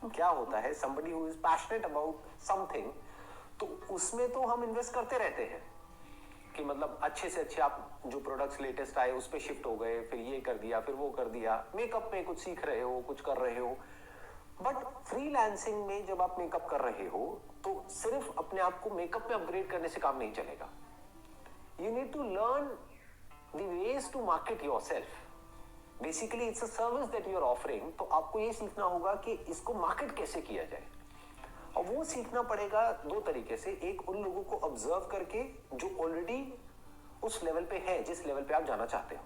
क्या होता है, somebody who is passionate about something, तो उसमें तो हम इन्वेस्ट करते रहते हैं कि मतलब अच्छे से अच्छे आप जो प्रोडक्ट्स लेटेस्ट आए उस पे शिफ्ट हो गए, फिर ये कर दिया, फिर वो कर दिया, मेकअप में कुछ सीख रहे हो, कुछ कर रहे हो। बट फ्रीलांसिंग में जब आप मेकअप कर रहे हो तो सिर्फ अपने आप को मेकअप में अपग्रेड करने से काम नहीं चलेगा। You need to learn the ways to market yourself. Basically it's a service that you are offering, तो आपको ये सीखना होगा कि इसको मार्केट कैसे किया जाए। और वो सीखना पड़ेगा दो तरीके से, एक उन लोगों को ऑब्जर्व करके जो ऑलरेडी उस लेवल पे है जिस लेवल पे आप जाना चाहते हो।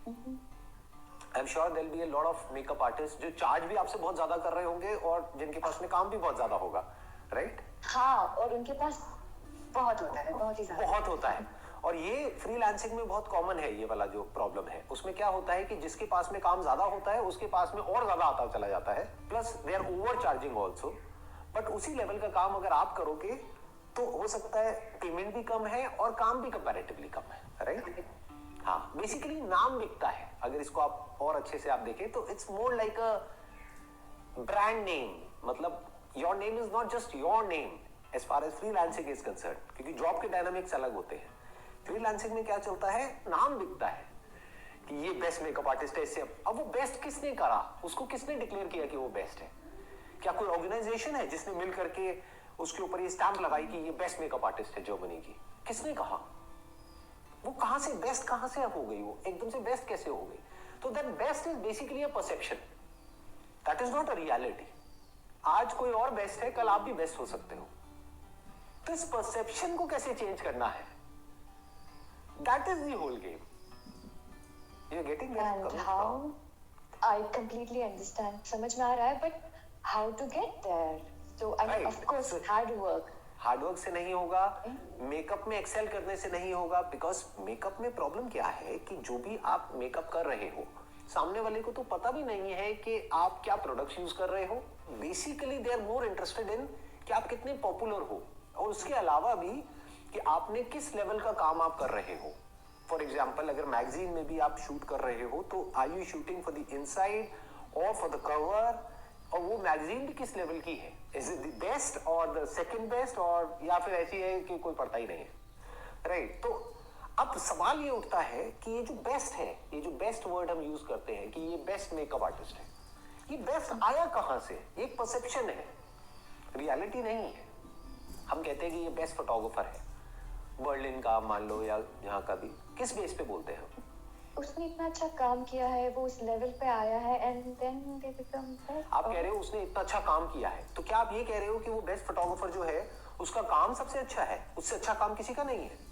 I am sure there will be a lot of makeup artist जो चार्ज भी आपसे बहुत ज्यादा कर रहे होंगे और जिनके पास में काम भी बहुत ज्यादा होगा, राइट? हाँ, और उनके पास बहुत होता है, बहुत ही ज्यादा बहुत होता है। और ये फ्रीलांसिंग में बहुत कॉमन है, ये वाला जो प्रॉब्लम है। उसमें क्या होता है कि जिसके पास में काम ज्यादा होता है उसके पास में और ज्यादा आता चला जाता है, plus they are over charging also. But उसी लेवल का काम अगर आप करोगे तो हो सकता है पेमेंट भी कम है और काम भी कंपैरेटिवली कम है, राइट? हाँ, बेसिकली नाम बिकता है। अगर इसको आप और अच्छे से आप देखें तो it's more like a brand name. मतलब your name is not just your name as far as freelancing is concern, क्योंकि जॉब के डायनामिक्स अलग होते हैं। फ्रीलांसिंग में क्या चलता है, नाम बिकता है कि ये बेस्ट मेकअप आर्टिस्ट है। इससे अब वो बेस्ट किसने करा, उसको किसने डिक्लेयर किया कि वो बेस्ट है? क्या कोई ऑर्गेनाइजेशन है जिसने मिल करके उसके ऊपर ये स्टैंप लगाई कि ये बेस्ट मेकअप आर्टिस्ट है जर्मनी की? किसने कहा? वो कहां से बेस्ट, कहां से हो गई? वो एकदम से बेस्ट कैसे हो गई? तो that best is basically a perception, that is not a reality. आज कोई और बेस्ट है, कल आप भी बेस्ट हो सकते हो। तो इस परसेप्शन को कैसे चेंज करना है, that is the whole game. You are getting that? And how, I completely understand, समझ में आ रहा है, but how to get there? So I mean of course hard work. Hard work से नहीं होगा, मेकअप में एक्सेल करने से नहीं होगा। बिकॉज मेकअप में प्रॉब्लम क्या है कि जो भी आप मेकअप कर रहे हो, सामने वाले को तो पता भी नहीं है कि आप क्या प्रोडक्ट्स यूज कर रहे हो। Basically they are more interested in कि आप कितने पॉपुलर हो, और उसके अलावा भी कि आपने किस लेवल का काम आप कर रहे हो। फॉर एग्जाम्पल, अगर मैगजीन में भी आप शूट कर रहे हो तो are you shooting for the inside और फॉर द कवर, और वो मैगजीन भी किस लेवल की है? इज इट द बेस्ट और द सेकंड बेस्ट, और या फिर ऐसी है कि कोई पड़ता ही नहीं है, राइट? तो अब सवाल ये उठता है कि ये जो बेस्ट है, ये जो बेस्ट वर्ड हम यूज करते हैं कि ये बेस्ट मेकअप आर्टिस्ट है, ये बेस्ट आया कहां से? ये एक परसेप्शन है, रियलिटी नहीं है। हम कहते हैं कि ये बेस्ट फोटोग्राफर है, बर्लिन का मान लो या यहाँ का भी, किस बेस पे बोलते हैं हम? उसने इतना अच्छा काम किया है, वो उस लेवल पे आया है, and then they become best. आप कह रहे हो उसने इतना अच्छा काम किया है, तो क्या आप ये कह रहे हो कि वो बेस्ट फोटोग्राफर जो है उसका काम सबसे अच्छा है? उससे अच्छा काम किसी का नहीं है।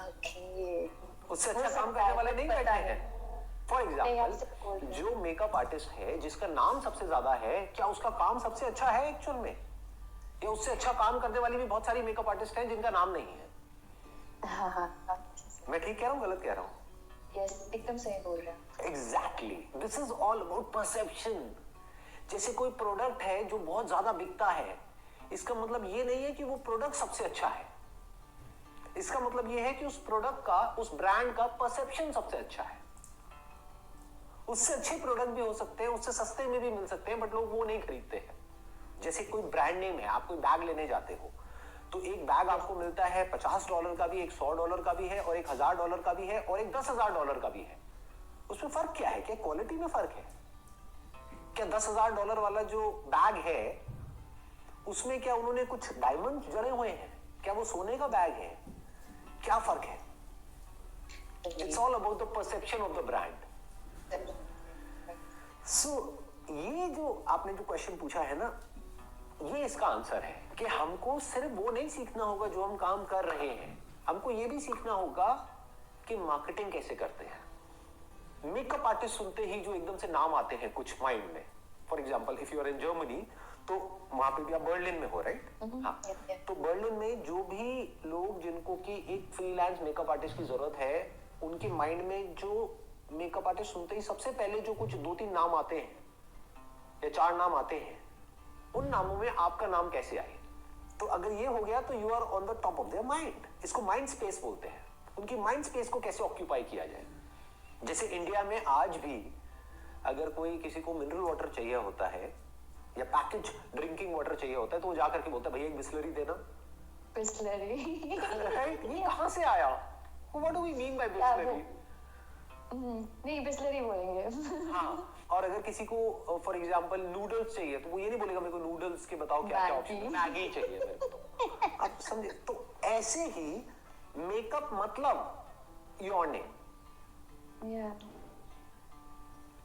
ओके, उससे अच्छा काम करने वाले नहीं बैठे हैं। फॉर एग्जाम्पल, जो मेकअप आर्टिस्ट है जिसका नाम सबसे ज्यादा है, क्या उसका काम सबसे अच्छा है एक्चुअल में? या उससे अच्छा काम करने वाली भी बहुत सारी मेकअप आर्टिस्ट हैं जिनका नाम नहीं है? मैं ठीक कह रहा हूँ, गलत कह रहा हूँ? यस, एकदम सही बोल रहे हैं। Exactly, this is all about perception. जैसे कोई प्रोडक्ट है जो बहुत ज्यादा बिकता है, इसका मतलब ये नहीं है कि वो प्रोडक्ट सबसे अच्छा है। इसका मतलब ये है कि उस प्रोडक्ट का, उस ब्रांड का परसेप्शन सबसे अच्छा है। उससे अच्छे प्रोडक्ट भी हो सकते हैं, उससे सस्ते में भी मिल सकते हैं, बट लोग वो नहीं खरीदते हैं। जैसे कोई ब्रांड नेम है, आप कोई बैग लेने जाते हो तो एक बैग आपको मिलता है $50 का भी, एक $100 का भी है, और एक $1000 का भी है, और एक $10,000 का भी है। उसमें फर्क क्या है? क्या क्वालिटी में फर्क है? क्या $10,000 वाला जो बैग है उसमें क्या उन्होंने कुछ डायमंड जड़े हुए हैं? क्या वो सोने का बैग है? क्या फर्क है? It's all about the perception of the brand. So ये जो आपने जो क्वेश्चन पूछा है ना, ये इसका आंसर है कि हमको सिर्फ वो नहीं सीखना होगा जो हम काम कर रहे हैं, हमको ये भी सीखना होगा कि मार्केटिंग कैसे करते हैं। मेकअप आर्टिस्ट सुनते ही जो एकदम से नाम आते हैं कुछ माइंड में, for example if you are in Germany, तो वहां पे भी आप बर्लिन में हो, राइट? हाँ, तो बर्लिन में जो भी लोग जिनको की एक फ्रीलांस मेकअप आर्टिस्ट की जरूरत है, उनके माइंड में जो मेकअप आर्टिस्ट सुनते ही सबसे पहले जो कुछ 2-3 नाम आते हैं या 4 नाम आते हैं, उन नामों में आपका नाम कैसे आए? तो अगर ये हो गया तो you are on the top of their mind. इसको माइंड स्पेस बोलते हैं। उनकी माइंड स्पेस को कैसे ऑक्यूपाई किया जाए। जैसे इंडिया में आज भी अगर कोई किसी को मिनरल वाटर चाहिए होता है या पैकेज ड्रिंकिंग वाटर चाहिए होता है तो वो जा करके बोलता है भैया एक बिस्लरी देना। बिस्लरी राइट, ये कहाँ से आया? What do we mean by Bisleri? नहीं बिस्लरी बोलेंगे। हाँ, और अगर किसी को फॉर एग्जांपल नूडल्स चाहिए तो वो ये नहीं बोलेगा मेरे को नूडल्स के बताओ क्या क्या ऑप्शन है, मैगी चाहिए मेरे को। तो आप समझे? तो ऐसे ही मेकअप मतलब योर नेम,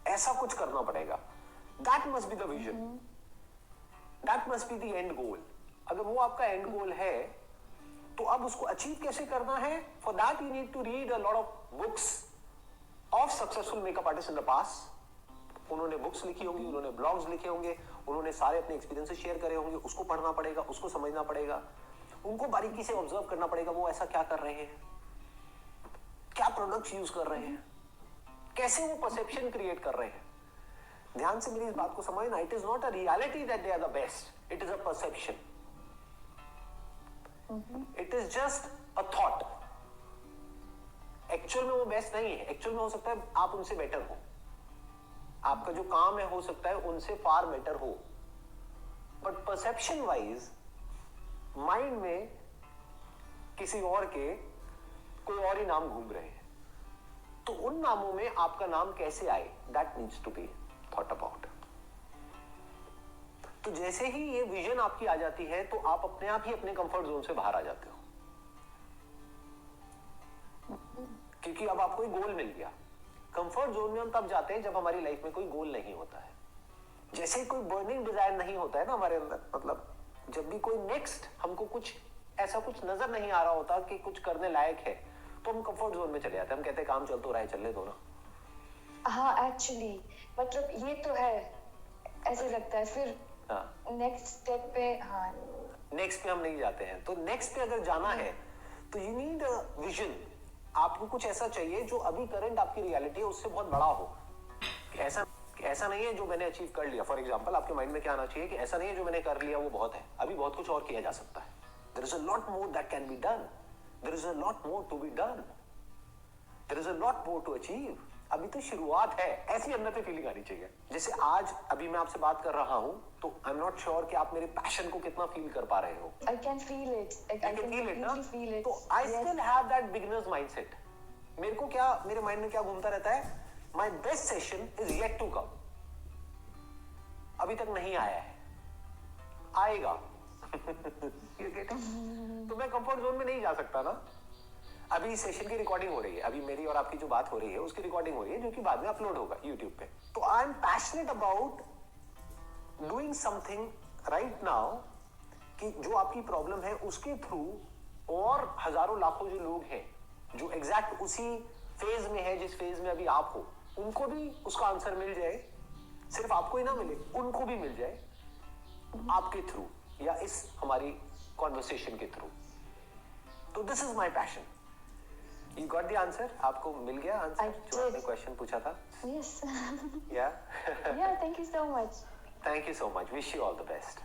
ऐसा कुछ करना पड़ेगा। That must be the vision, that must be the end goal. अगर वो आपका एंड गोल है तो अब उसको अचीव कैसे करना है? For that you need to read a lot of books of successful makeup artist in the past. उन्होंने बुक्स लिखी होंगी, उन्होंने ब्लॉग्स लिखे होंगे, उन्होंने सारे अपने एक्सपीरियंसेस शेयर करे होंगे, उसको पढ़ना पड़ेगा, उसको समझना पड़ेगा, उनको बारीकी से ऑब्जर्व करना पड़ेगा वो ऐसा क्या कर रहे हैं, क्या प्रोडक्ट्स यूज कर रहे हैं, कैसे वो परसेप्शन क्रिएट कर रहे हैं। ध्यान से मेरी इस बात को समझना, it is not a reality that they are the best, it is a perception, it is just a thought. Actual में वो बेस्ट नहीं है, एक्चुअल में हो सकता है आप उनसे बेटर हो, आपका जो काम है हो सकता है उनसे फार बेटर हो, बट परसेप्शन वाइज माइंड में किसी और के कोई और ही नाम घूम रहे हैं, तो उन नामों में आपका नाम कैसे आए, that needs to be thought about. तो जैसे ही ये विजन आपकी आ जाती है तो आप अपने आप ही अपने कंफर्ट जोन से बाहर आ जाते हो, क्योंकि अब आपको एक गोल मिल गया। कंफर्ट जोन में हम तब जाते हैं जब हमारी लाइफ में कोई गोल नहीं होता है, जैसे कोई बर्निंग डिजायर नहीं होता है ना हमारे अंदर, मतलब जब भी कोई नेक्स्ट हमको कुछ ऐसा कुछ नजर नहीं आ रहा होता कि कुछ करने लायक है, तो हम कंफर्ट जोन में चले जाते हैं, हम कहते हैं काम चल तो रहा है, चलने दो ना। हाँ एक्चुअली मतलब ये तो है, ऐसे लगता है फिर नेक्स्ट स्टेप पे, हाँ नेक्स्ट पे हम नहीं जाते हैं। तो नेक्स्ट पे अगर जाना है तो यू नीड अ विजन, आपको कुछ ऐसा चाहिए जो अभी करंट आपकी रियलिटी है उससे बहुत बड़ा हो। ऐसा नहीं है जो मैंने अचीव कर लिया, फॉर एग्जांपल आपके माइंड में क्या आना चाहिए कि ऐसा नहीं है जो मैंने कर लिया वो बहुत है, अभी बहुत कुछ और किया जा सकता है। There is a lot more that can be done, there is a lot more to be done, there is a lot more to achieve. अभी तो शुरुआत है, ऐसी अंदर से फीलिंग आनी चाहिए। जैसे आज अभी मैं आपसे बात कर रहा हूं तो आई एम नॉट श्योर कि आप मेरे पैशन को कितना फील कर पा रहे हो। I can feel it, I can feel it. तो I still have that beginner's mindset. मेरे को क्या, मेरे माइंड में क्या घूमता रहता है, my best session is yet to come, अभी तक नहीं आया है, आएगा। तो मैं कंफर्ट जोन में नहीं जा सकता ना। अभी इस सेशन की रिकॉर्डिंग हो रही है, अभी मेरी और आपकी जो बात हो रही है उसकी रिकॉर्डिंग हो रही है जो कि बाद में अपलोड होगा यूट्यूब पे। तो I am passionate about doing something right now कि जो आपकी प्रॉब्लम है उसके थ्रू और हजारों लाखों जो लोग हैं जो एग्जैक्ट उसी फेज में है जिस फेज में अभी आप हो, उनको भी उसका आंसर मिल जाए, सिर्फ आपको ही ना मिले, उनको भी मिल जाए आपके थ्रू या इस हमारी कॉन्वर्सेशन के थ्रू। तो this is my passion. You got the answer, आपको मिल गया आंसर जो आपने क्वेश्चन पूछा था? यस या या thank you so much. Thank you so much, wish you all the best.